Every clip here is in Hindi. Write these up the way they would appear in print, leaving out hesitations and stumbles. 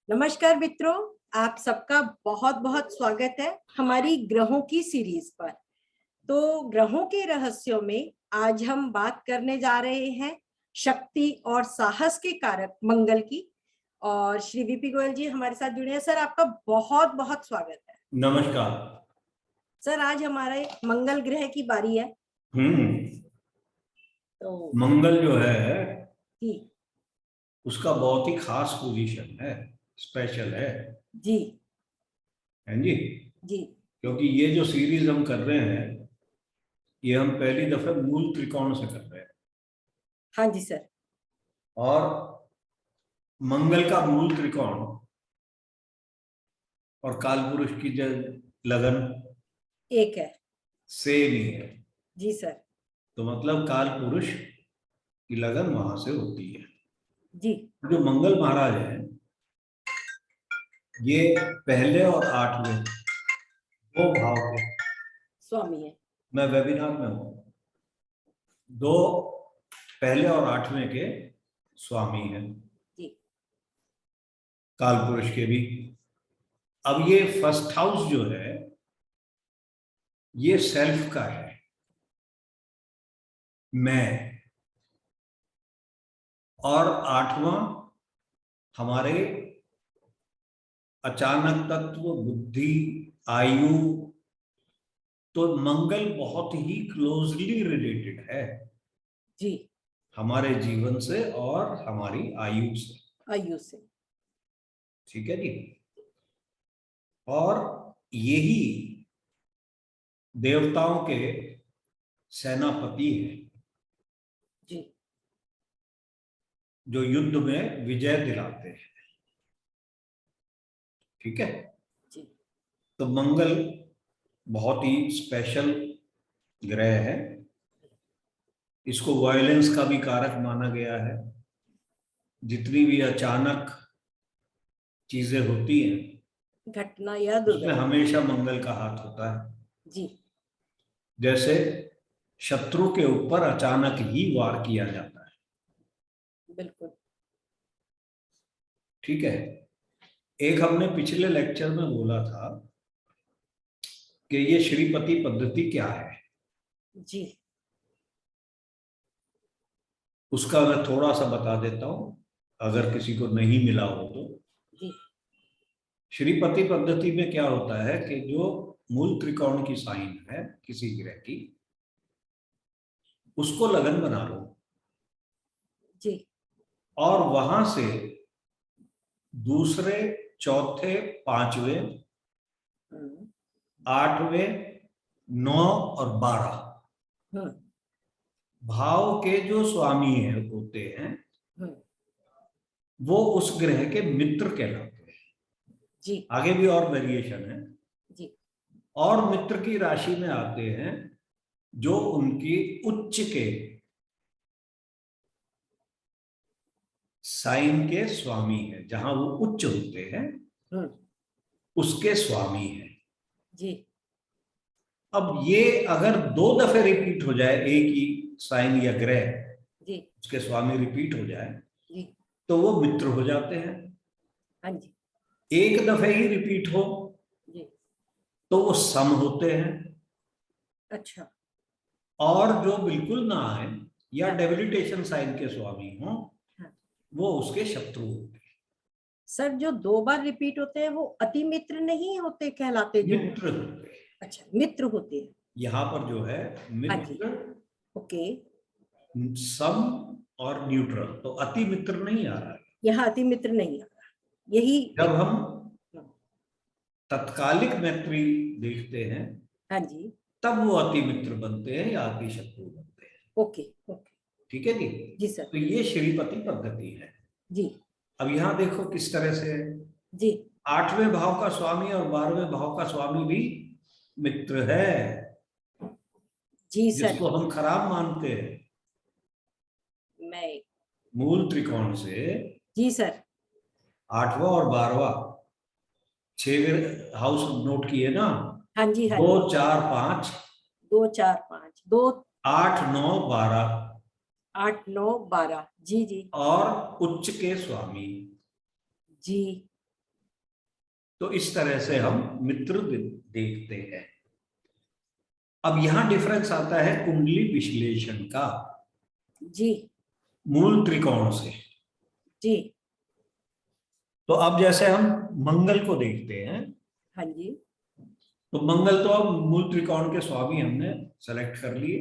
नमस्कार मित्रों, आप सबका बहुत बहुत स्वागत है हमारी ग्रहों की सीरीज पर। तो ग्रहों के रहस्यों में आज हम बात करने जा रहे हैं शक्ति और साहस के कारक मंगल की। और श्री वीपी गोयल जी हमारे साथ जुड़े हैं। सर, आपका बहुत बहुत स्वागत है। नमस्कार सर, आज हमारे मंगल ग्रह की बारी है। तो मंगल जो है जी उसका बहुत ही खास पोजीशन है, स्पेशल है जी जी। जी क्योंकि ये जो सीरीज हम कर रहे हैं ये हम पहली दफे मूल त्रिकोण से कर रहे हैं। हाँ जी सर। और मंगल का मूल त्रिकोण और कालपुरुष की जो लगन एक है। सेम ही है। जी सर। तो मतलब कालपुरुष की लगन वहां से होती है। जी। जो मंगल महाराज है ये पहले और आठवें दो भाव के स्वामी है। मैं वेबिनार में हूं। दो पहले और आठवें के स्वामी हैं जी कालपुरुष के भी। अब ये फर्स्ट हाउस जो है ये सेल्फ का है, मैं। और आठवां हमारे अचानक तत्व, बुद्धि, आयु। तो मंगल बहुत ही क्लोजली रिलेटेड है जी। हमारे जीवन से और हमारी आयु से। आयु से। ठीक है जी। और यही देवताओं के सेनापति है जी जो युद्ध में विजय दिलाते हैं। ठीक है। जी। तो मंगल बहुत ही स्पेशल ग्रह है। इसको वायलेंस का भी कारक माना गया है। जितनी भी अचानक चीजें होती हैं घटना या उसमें दुर्घटना। हमेशा मंगल का हाथ होता है। जी। जैसे शत्रु के ऊपर अचानक ही वार किया जाता है। बिल्कुल। ठीक है। एक हमने पिछले लेक्चर में बोला था कि ये श्रीपति पद्धति क्या है। जी। उसका मैं थोड़ा सा बता देता हूं अगर किसी को नहीं मिला हो तो। जी। श्रीपति पद्धति में क्या होता है कि जो मूल त्रिकोण की साइन है किसी ग्रह की उसको लगन बना लो। जी। और वहां से दूसरे, चौथे, पांचवें, आठवें, 9 और 12 भाव के जो स्वामी है होते हैं वो उस ग्रह के मित्र कहलाते हैं। जी। आगे भी और वेरिएशन है। जी। और मित्र की राशि में आते हैं जो उनकी उच्च के साइन के स्वामी है, जहां वो उच्च होते हैं उसके स्वामी है। जी। अब ये अगर 2 दफे रिपीट हो जाए एक ही साइन या ग्रह, जी। उसके स्वामी रिपीट हो जाए जी। तो वो मित्र हो जाते हैं। हाँ जी। एक दफे ही रिपीट हो जी। तो वो सम होते हैं। अच्छा। और जो बिल्कुल ना आए या डेबिलिटेशन साइन के स्वामी हो वो उसके शत्रु होते हैं। सर, जो 2 बार रिपीट होते हैं वो अति मित्र नहीं होते कहलाते? जो मित्र होते हैं। अच्छा, मित्र होते हैं। यहाँ पर जो है हाँ जी। मित्र, ओके। सम और न्यूट्रल। तो अति मित्र नहीं आ रहा है। यहाँ अति मित्र नहीं आ रहा। यही जब हम तत्कालिक मैत्री देखते हैं हाँ जी। तब वो अति मित्र बनते हैं या अति शत्रु बनते हैं। ओके। ओके। ठीक है जी। जी सर। तो ये श्रीपति पद्धति है। जी। अब यहाँ देखो किस तरह से है। जी। 8वें भाव का स्वामी और 12वें भाव का स्वामी भी मित्र है। जी सर। जिसको हम खराब मानते हैं मैं मूल त्रिकोण से। जी सर। 8वां और 12वां 6वें हाउस नोट किए ना। हाँ जी। हाँ 2 जी। 4 5 2 4 5 2 8 9 12 8 9 12। जी जी और उच्च के स्वामी। जी। तो इस तरह से हम मित्र देखते हैं। अब यहां डिफरेंस आता है कुंडली विश्लेषण का जी मूल त्रिकोण से। जी। तो अब जैसे हम मंगल को देखते हैं, हाँ जी। तो मंगल तो अब मूल त्रिकोण के स्वामी हमने सेलेक्ट कर लिए,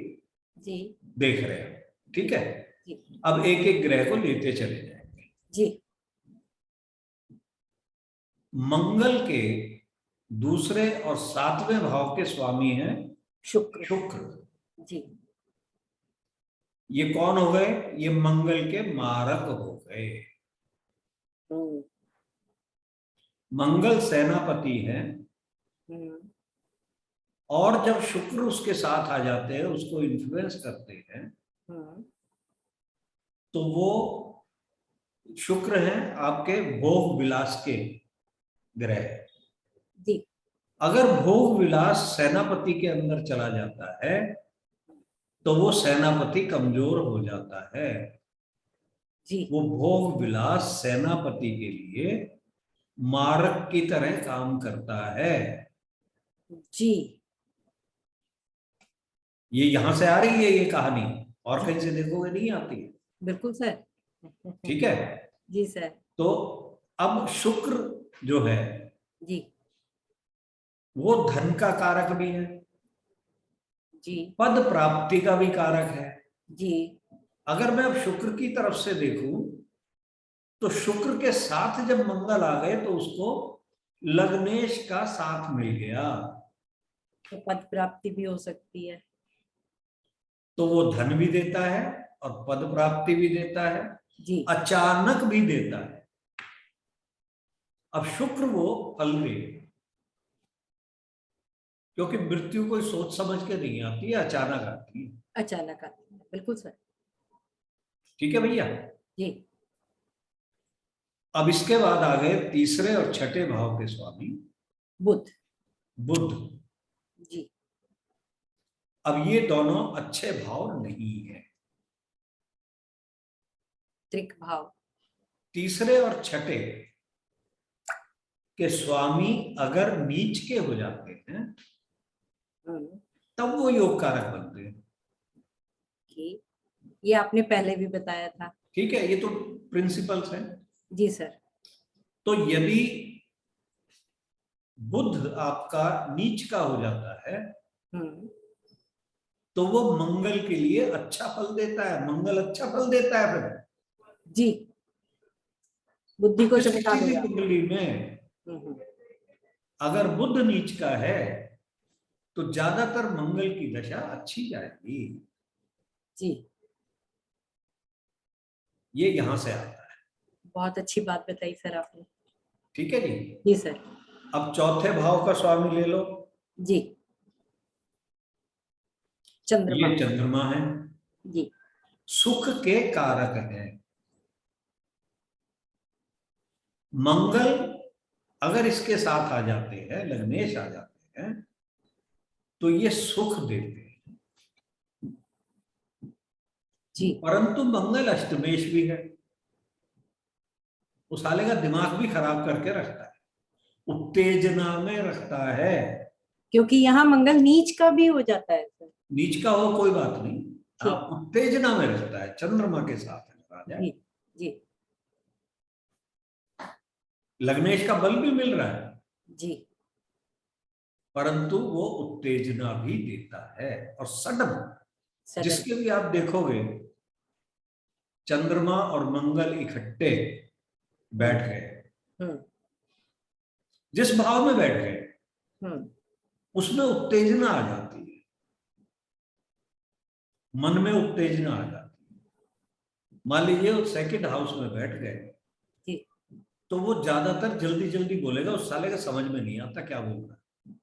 जी देख रहे हैं, ठीक है। जी अब एक एक ग्रह को लेते चले जाएंगे। जी। मंगल के दूसरे और 7वें भाव के स्वामी हैं शुक्र। शुक्र। जी। ये कौन हो गए? ये मंगल के मारक हो गए। मंगल सेनापति है, और जब शुक्र उसके साथ आ जाते हैं, उसको इन्फ्लुएंस करते हैं, तो वो शुक्र है आपके भोग विलास के ग्रह। जी। अगर भोग विलास सेनापति के अंदर चला जाता है, तो वो सेनापति कमजोर हो जाता है। जी। वो भोग विलास सेनापति के लिए मारक की तरह काम करता है। जी। ये यहां से आ रही है ये कहानी, और कहीं से देखोगे नहीं आती है। बिल्कुल सर। ठीक है। जी सर। तो अब शुक्र जो है जी वो धन का कारक भी है, जी पद प्राप्ति का भी कारक है। जी। अगर मैं अब शुक्र की तरफ से देखूं, तो शुक्र के साथ जब मंगल आ गए, तो उसको लग्नेश का साथ मिल गया, तो पद प्राप्ति भी हो सकती है। तो वो धन भी देता है और पद प्राप्ति भी देता है, जी। अचानक भी देता है। अब शुक्र वो फल दे, क्योंकि मृत्यु कोई सोच समझ के नहीं आती है, अचानक आती है। अचानक आती है, बिल्कुल सर। ठीक है भैया। जी। अब इसके बाद आ गए तीसरे और छठे भाव के स्वामी बुध। बुध। जी। अब ये दोनों अच्छे भाव नहीं है। त्रिक भाव। तीसरे और छठे के स्वामी अगर नीच के हो जाते हैं, तब वो योग कारक बनते हैं। ये आपने पहले भी बताया था। ठीक है, ये तो प्रिंसिपल्स हैं। जी सर। तो यदि बुध आपका नीच का हो जाता है, तो वो मंगल के लिए अच्छा फल देता है। मंगल अच्छा फल देता है फिर जी, बुद्धि को चमका किसी भी देगा। कुंडली में अगर बुध नीच का है, तो ज्यादातर मंगल की दशा अच्छी जाएगी। जी। ये यहां से आता है। बहुत अच्छी बात बताई सर आपने। ठीक है जी। जी सर। अब चौथे भाव का स्वामी ले लो। जी। चंद्रमा। ये चंद्रमा है, जी। सुख के कारक है। मंगल अगर इसके साथ आ जाते हैं, लग्नेश आ जाते हैं, तो ये सुख देते हैं। जी। परंतु मंगल अष्टमेश भी है, उस साले का दिमाग भी खराब करके रखता है, उत्तेजना में रखता है। क्योंकि यहाँ मंगल नीच का भी हो जाता है सर। नीच का हो कोई बात नहीं, हाँ, उत्तेजना में रखता है, चंद्रमा के साथ है राजा। जी जी लग्नेश का बल भी मिल रहा है, जी। परंतु वो उत्तेजना भी देता है। और सडन जिसके भी आप देखोगे, चंद्रमा और मंगल इकट्ठे बैठ गए, जिस भाव में बैठ गए उसमें उत्तेजना आ जाती है, मन में उत्तेजना आ जाती है। मान लीजिए वो सेकंड हाउस में बैठ गए, तो वो ज्यादातर जल्दी जल्दी बोलेगा, उस साले का समझ में नहीं आता क्या बोल रहा है,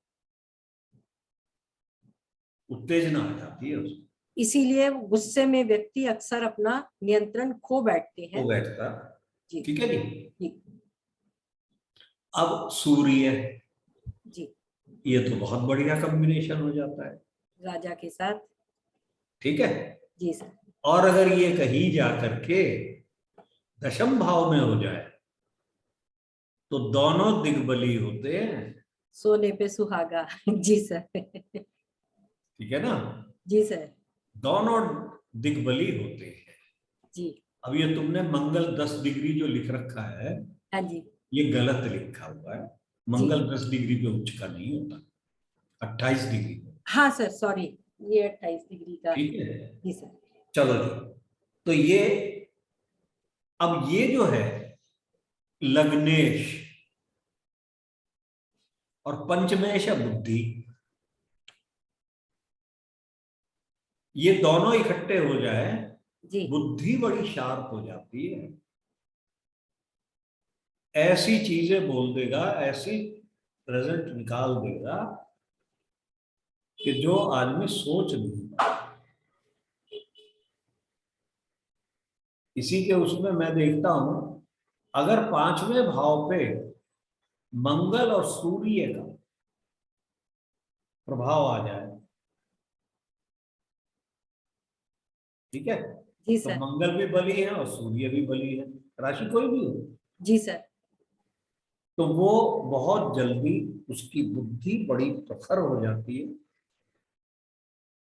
उत्तेजना आ जाती है उसको। इसीलिए गुस्से में व्यक्ति अक्सर अपना नियंत्रण खो बैठते हैं। वो बैठता। ठीक है जी। अब सूर्य जी, ये तो बहुत बढ़िया कॉम्बिनेशन हो जाता है राजा के साथ। ठीक है जी सर। और अगर ये कहीं जा करके दशम भाव में हो जाए, तो दोनों दिग्बली होते हैं। सोने पे सुहागा। जी सर। ठीक है ना? जी सर। दोनों दिग्बली होते हैं। जी। अब ये तुमने मंगल 10 डिग्री जो लिख रखा है, हाँ जी। ये गलत लिखा हुआ है। जी। मंगल 10 डिग्री पे उच्च का नहीं होता, 28 डिग्री पे। हाँ सर, सॉरी, ये 28 डिग्री का। ठीक है, जी सर। चलो जी। तो ये, अब ये जो है लग्नेश और पंचमेश है बुद्धि, ये दोनों इकट्ठे हो जाए, जी। बुद्धि बड़ी शार्प हो जाती है। ऐसी चीजें बोल देगा, ऐसी रिजल्ट निकाल देगा कि जो आदमी सोच नहीं पाता। इसी के उसमें मैं देखता हूं, अगर पांचवें भाव पे मंगल और सूर्य का प्रभाव आ जाए, ठीक है, जी तो सर। मंगल भी बली है और सूर्य भी बली है, राशि कोई भी हो, जी सर। तो वो बहुत जल्दी उसकी बुद्धि बड़ी प्रखर हो जाती है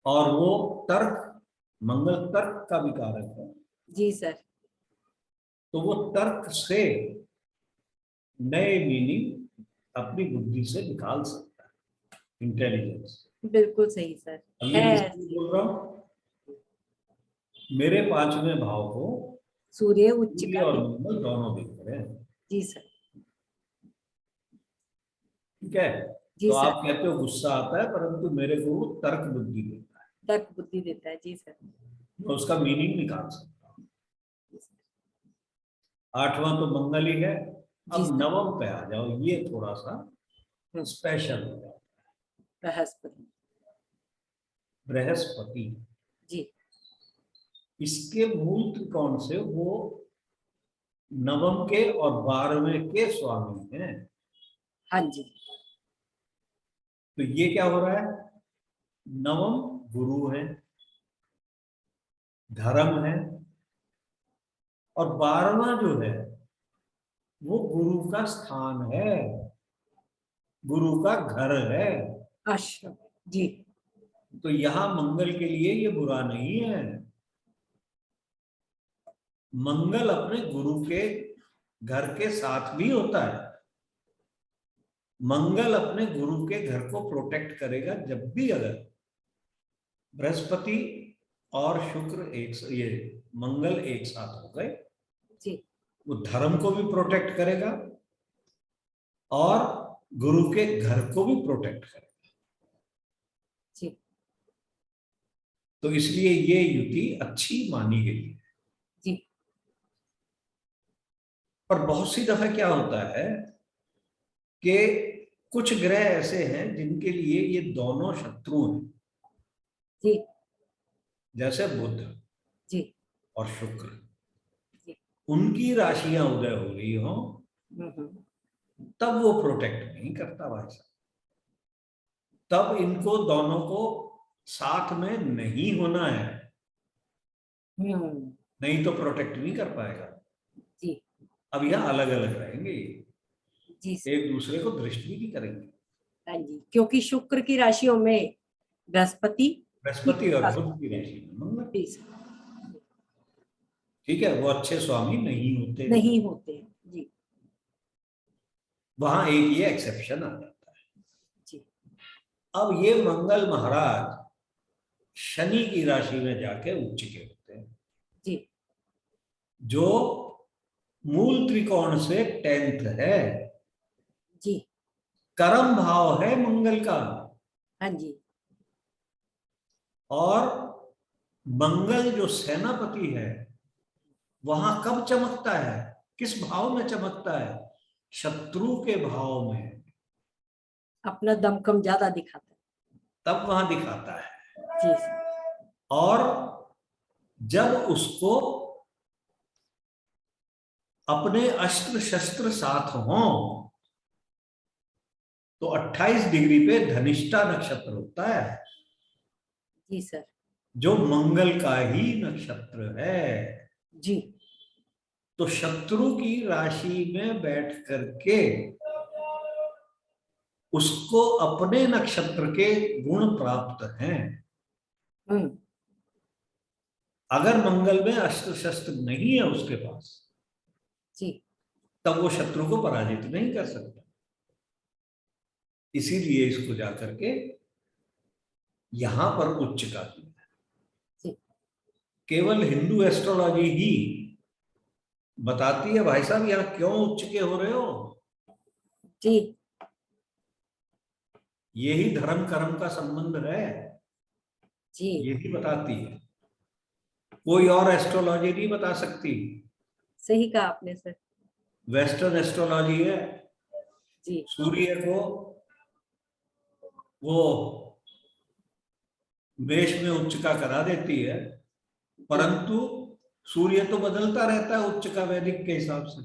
और वो तर्क, मंगल तर्क का भी कारक है, जी सर। तो वो तर्क से नए मीनिंग अपनी बुद्धि से निकाल सकता है, इंटेलिजेंस। बिल्कुल सही सर। अब है ये किसको ऐसी। बोल रहा हूं? मेरे पांचवें भाव को सूर्य उच्च सूर्य का और दिख। मंगल दोनों दिख रहे हैं। जी सर। ठीक है, जी तो सर। आप कहते हो गुस्सा आता है, परंतु मेरे को वो तर्क बुद्धि देता है, तर्क बुद्धि देता है। जी सर। मैं उसका मीनिंग निकाल सकता हूँ। जी सर। आठवां तो मंगल ही है। जी अब सर। नवम पे आ जाओ, ये थोड़ा सा हम्म, स्पेशल हो जाता बृहस्पति। है। बृहस्पति, जी। इसके मूल त्रिकोण से वो नवम के और 12वें के स्वामी हैं। हाँ जी। तो ये क्या हो रहा है, नवम गुरु है, धर्म है, और 12वां जो है वो गुरु का स्थान है, गुरु का घर है। आश्रम। जी। तो यहां मंगल के लिए ये बुरा नहीं है। मंगल अपने गुरु के घर के साथ भी होता है। मंगल अपने गुरु के घर को प्रोटेक्ट करेगा जब भी अगर बृहस्पति और शुक्र ये मंगल एक साथ हो गए, जी। वो धर्म को भी प्रोटेक्ट करेगा और गुरु के घर को भी प्रोटेक्ट करेगा। जी। तो इसलिए ये युति अच्छी मानी गई है। जी। पर बहुत सी दफा क्या होता है कि कुछ ग्रह ऐसे हैं जिनके लिए ये दोनों शत्रु हैं, जी। जैसे बुध जी। और शुक्र। जी। उनकी राशियां उदय हो रही हो तब वो प्रोटेक्ट नहीं करता भाई साहब, तब इनको दोनों को साथ में नहीं होना है, नहीं तो प्रोटेक्ट नहीं कर पाएगा। जी। अब यह अलग अलग रहेंगे, जी। एक दूसरे को दृष्टि भी नहीं करेंगे। हाँ जी, क्योंकि शुक्र की राशियों में बृहस्पति बृहस्पति और बुध की राशि में मंगल। ठीक है, वो अच्छे स्वामी नहीं होते, नहीं होते। जी। वहां एक ये एक्सेप्शन आ जाता है। जी। अब ये मंगल महाराज शनि की राशि में जाके उच्च के होते हैं, जी। जो मूल त्रिकोण से 10th है, जी। कर्म भाव है मंगल का। हाँ जी। और मंगल जो सेनापति है वहां कब चमकता है, किस भाव में चमकता है, शत्रु के भाव में, अपना दमखम ज्यादा दिखाता तब वहां दिखाता है। है। जी सर। और जब उसको अपने अस्त्र शस्त्र साथ हों तो 28 डिग्री पे धनिष्ठा नक्षत्र होता है, जी सर। जो मंगल का ही नक्षत्र है। जी। तो शत्रु की राशि में बैठ करके उसको अपने नक्षत्र के गुण प्राप्त हैं। अगर मंगल में अस्त्र शस्त्र नहीं है उसके पास जी, तब वो शत्रु को पराजित नहीं कर सकता। इसीलिए इसको जाकर के यहां पर उच्च का दिया। केवल हिंदू एस्ट्रोलॉजी ही बताती है भाई साहब यहाँ क्यों उच्च के हो रहे हो। जी, यही धर्म कर्म का संबंध है, जी, यही बताती है, कोई और एस्ट्रोलॉजी नहीं बता सकती। सही कहा आपने सर। वेस्टर्न एस्ट्रोलॉजी है, जी, सूर्य को वो मेष में उच्च का करा देती है, परंतु सूर्य तो बदलता रहता है उच्च का वैदिक के हिसाब से,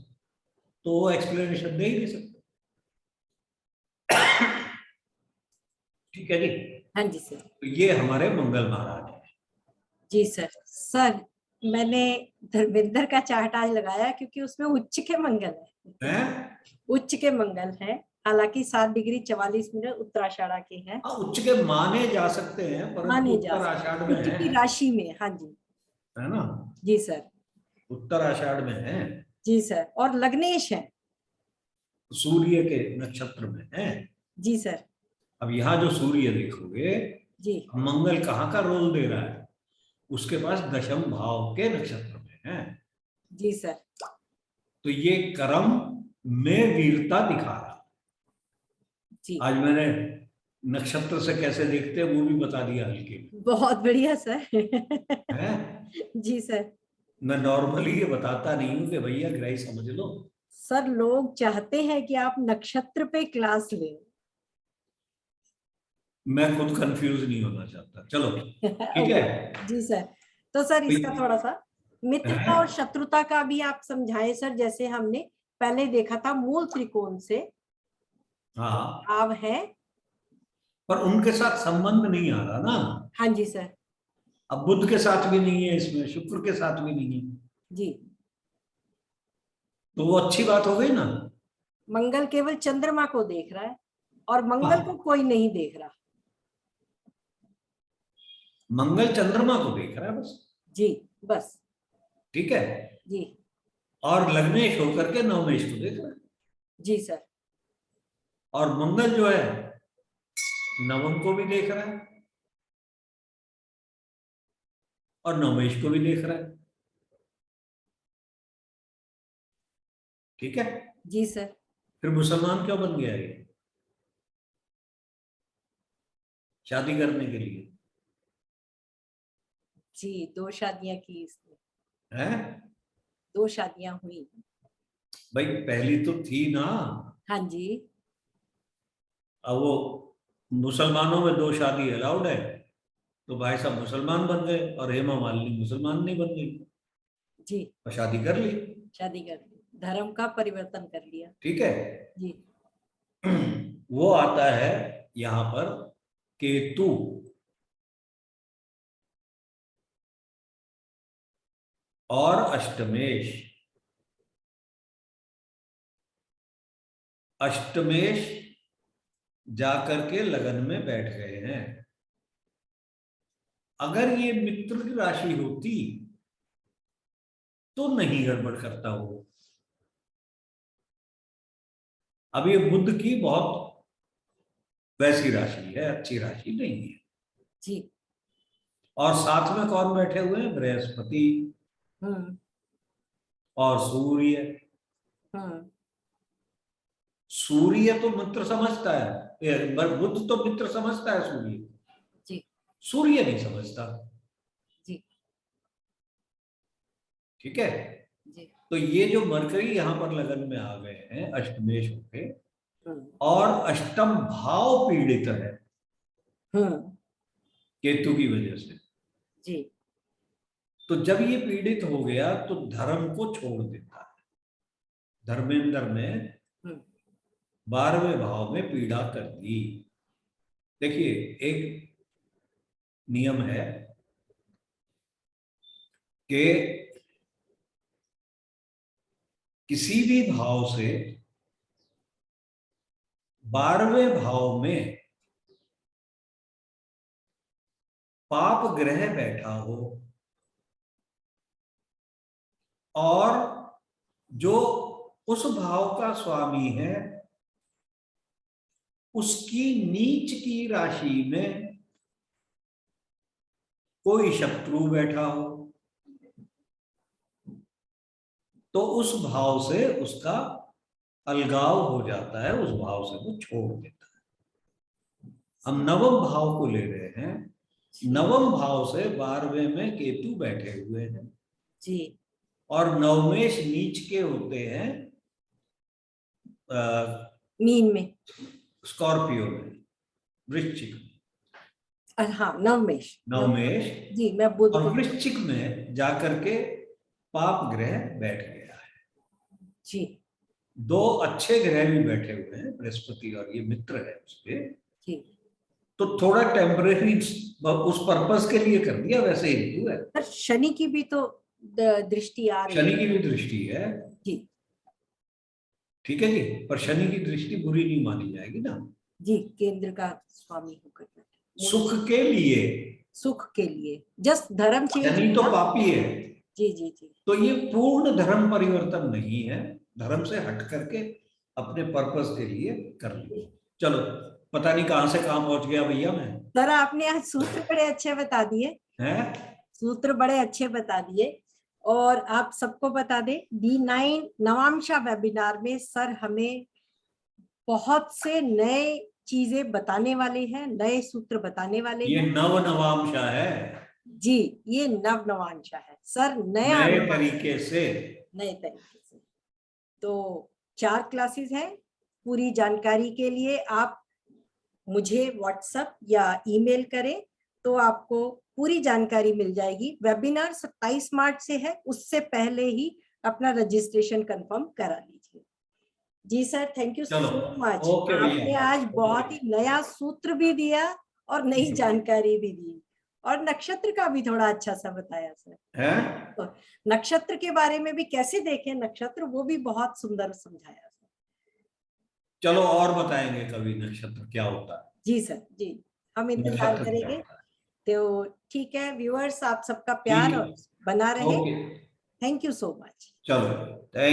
तो वो एक्सप्लेनेशन दे ही नहीं सकते। ठीक है जी। हाँ जी सर। तो ये हमारे मंगल महाराज है। जी सर। सर मैंने धर्मेंद्र का चार्ट आज लगाया क्योंकि उसमें उच्च के मंगल है। उच्च के मंगल है, हालांकि 7 डिग्री 44 मिनट उत्तराषाढ़ा के हैं। उच्च के माने जा सकते हैं, परंतु माने जा उत्तर आषाढ़ सकते में उच्च की है, राशि में। हाँ जी, है ना। जी सर। उत्तर आषाढ़ में है, जी सर, और लग्नेश है। सूर्य के नक्षत्र में है। जी सर। अब यहाँ जो सूर्य देखोगे, जी, मंगल कहाँ का रोल दे रहा है, उसके पास दशम भाव के नक्षत्र में है। जी सर। तो ये कर्म में वीरता दिखा रहा। जी, आज मैंने नक्षत्र से कैसे देखते हैं वो भी बता दिया हल्के में। बहुत बढ़िया सर। है। जी सर। मैं नॉर्मली ये बताता नहीं हूँ कि भैया ग्रह समझ लो। सर लोग चाहते हैं कि आप नक्षत्र पे क्लास लें। मैं खुद कंफ्यूज नहीं होना चाहता। चलो ठीक है। जी सर। तो सर इसका थोड़ा सा मित्रता और शत्रुता का भी आप समझाएं सर, जैसे हमने पहले देखा था मूल त्रिकोण से हाँ, भाव है। पर उनके साथ संबंध नहीं आ रहा ना। हाँ जी सर। अब बुध के साथ भी नहीं है, इसमें शुक्र के साथ भी नहीं है, जी, तो वो अच्छी बात हो गई ना। मंगल केवल चंद्रमा को देख रहा है और मंगल को हाँ, कोई नहीं देख रहा। मंगल चंद्रमा को देख रहा है बस। जी, बस। ठीक है। जी, और लग्नेश होकर के नवमेश को देख रहा है। जी सर। और मंगल जो है नवम को भी देख रहा है और नवमेश को भी देख रहा है। ठीक है। जी सर। फिर मुसलमान क्यों बन गया ये? शादी करने के लिए। जी, 2 शादियां की इसने। है। 2 शादियां हुई। भाई पहली तो थी ना। हाँ जी। अब वो मुसलमानों में 2 शादी अलाउड है, तो भाई साहब मुसलमान बन गए और हेमा मालिनी मुसलमान नहीं बन गई, जी, और शादी कर ली। शादी कर ली, धर्म का परिवर्तन कर लिया। ठीक है। जी, वो आता है यहां पर केतु और अष्टमेश। अष्टमेश जाकर के लगन में बैठ गए हैं। अगर ये मित्र की राशि होती तो नहीं गड़बड़ करता वो। अब ये बुध की बहुत वैसी राशि है, अच्छी राशि नहीं है। जी। और साथ में कौन बैठे हुए हैं? बृहस्पति हम्म, और सूर्य। हम्म। सूर्य तो मित्र समझता है, बुध तो मित्र समझता है सूर्य, जी, सूर्य नहीं समझता। जी, ठीक है। जी। तो ये जो मरकरी यहां पर लगन में आ गए हैं अष्टमेश होके, हम्म, और अष्टम भाव पीड़ित है हम्म। केतु की वजह से। जी, तो जब ये पीड़ित हो गया तो धर्म को छोड़ देता है। धर्मेंद्र ने हम्म। 12वें भाव में पीड़ा कर दी। देखिए, एक नियम है कि किसी भी भाव से 12वें भाव में पाप ग्रह बैठा हो और जो उस भाव का स्वामी है उसकी नीच की राशि में कोई शत्रु बैठा हो तो उस भाव से उसका अलगाव हो जाता है, उस भाव से वो छोड़ देता है। हम नवम भाव को ले रहे हैं। नवम भाव से 12वें में केतु बैठे हुए हैं जी, और नवमेश नीच के होते हैं मीन में, स्कॉर्पियो में, वृश्चिक में। हाँ, नवमेश नवमेश जी, मैं बुध और को वृश्चिक में जाकर के पाप ग्रह बैठ गया है। जी दो अच्छे ग्रह भी बैठे हुए हैं, बृहस्पति और ये मित्र है उसके, जी। तो थोड़ा टेम्परेरी उस पर्पस के लिए कर दिया, वैसे हिंदू है। पर शनि की भी तो दृष्टि आ रही है। शनि की भी दृष्टि है जी ठीक है जी, पर शनि की दृष्टि बुरी नहीं मानी जाएगी ना जी, केंद्र का स्वामी होकर सुख के लिए, सुख के लिए, जस्ट धर्म चेंज। शनि तो पापी है। जी जी जी। तो ये पूर्ण धर्म परिवर्तन नहीं है, धर्म से हट करके अपने पर्पस के लिए कर ली। चलो, पता नहीं कहां से कहां पहुंच गया भैया मैं। सर आपने आज सूत्र बड़े अच्छे बता दिए हैं, सूत्र बड़े अच्छे बता दिए। और आप सबको बता दें, D9 नवांशा वेबिनार में सर हमें बहुत से नए चीजें बताने वाले हैं, नए सूत्र बताने वाले ये हैं। नवांशा है जी, ये नवांशा है सर, नए तरीके से, नए तरीके से। तो 4 क्लासेस हैं। पूरी जानकारी के लिए आप मुझे व्हाट्सएप या ईमेल करें तो आपको पूरी जानकारी मिल जाएगी। वेबिनार 27 मार्च से है, उससे पहले ही अपना रजिस्ट्रेशन कंफर्म करा लीजिए। जी sir, thank you so much. आपने आज बहुत ही नया सूत्र भी दिया और नई जानकारी भी दी और नक्षत्र का भी थोड़ा अच्छा सा बताया सर है? तो नक्षत्र के बारे में भी कैसे देखें नक्षत्र, वो भी बहुत सुंदर समझाया सर। चलो और बताएंगे कभी नक्षत्र क्या होता है। जी सर, जी हम इंतजार करेंगे। तो ठीक है व्यूअर्स, आप सबका प्यार बना रहे। Thank you so much. चलो, थैंक